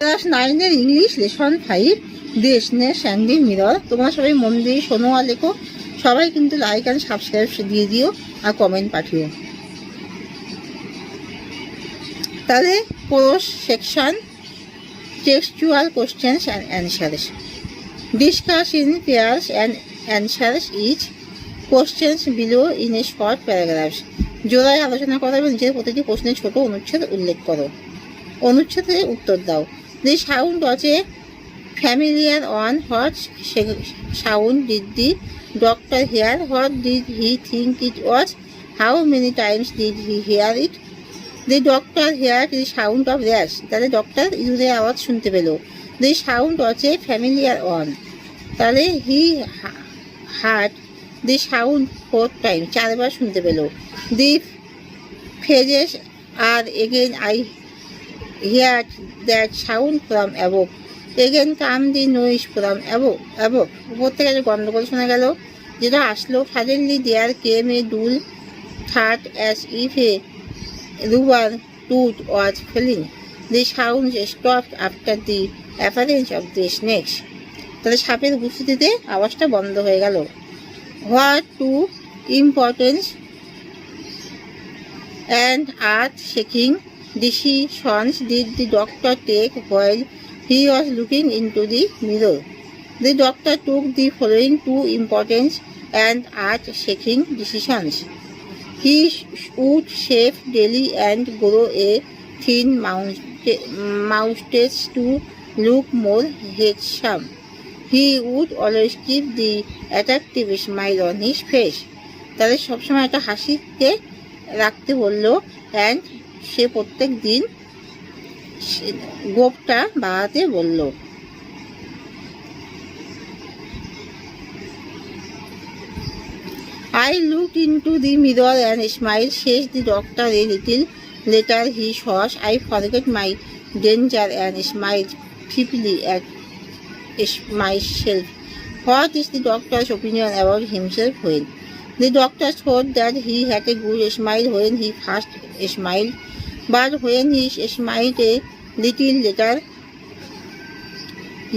Class 9-এর English lesson 5 the snake and the mirror. তোমরা সবাই মন দিয়ে শোনো আর লেখো। সবাই কিন্তু লাইক অ্যান্ড সাবস্ক্রাইব দিয়ে দিও আর কমেন্ট পাঠিও। তাহলে পুরো section textual questions and answers. Discuss in pairs and answers each questions below in a short paragraphs. জোড়ায় আলোচনা করো এবং নিজের প্রতিটি প্রশ্নের ছোট অনুচ্ছেদ উল্লেখ করো। অনুচ্ছেদে উত্তর দাও। The sound was a familiar one. What sound did the doctor hear? What did he think it was? How many times did he hear it? The doctor heard the sound of rats. তাহলে doctor ইঁদুরের আওয়াজ শুনতে পেল। The sound was a familiar one. তাহলে he heard the sound 4 times. 4 বার শুনতে পেল। The phrases are again I heard that sound from above. Again come the noise from above. উপর থেকে যে গন্ডগোল শোনা গেল, যেটা আসলো। Suddenly there came a dull thud as if a rubber tooth was falling. The sound stopped after the appearance of the snakes. তাহলে সাপের উপস্থিতিতে আওয়াজটা বন্ধ হয়ে গেল। What two importance and earth-shaking decisions did the doctor take while he was looking into the mirror? The doctor took the following 2 important and earth-shaking decisions. He would shave daily and grow a thin moustache to look more handsome. He would always keep the attractive smile on his face. তাহলে সবসময় একটা হাসিকে রাখতে বললো, and সে প্রত্যেক দিন গোপটা বাড়াতে বলল। I looked into the mirror and smiled, says the doctor a little later. He saw I forgot my danger and smiled feebly at myself. What is the doctor's opinion about himself when? The doctor thought that he had a good smile when he first smiled, but when he smiled a little later,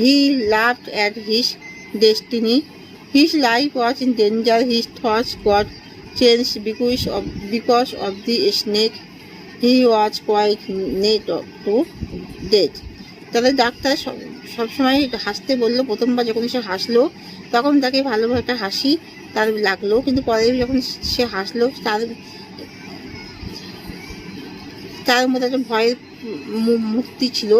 he laughed at his destiny. His life was in danger. His thoughts got changed because of the snake. He was quite near to death. তাহলে doctor সবসময় হাসতে বললো। প্রথমবার যখন সে হাসলো তখন তাকে ভালোভাবে একটা হাসি তার লাগলো, কিন্তু পরে যখন সে হাসলো তার মধ্যে একটা ভয়ের মুক্তি ছিল।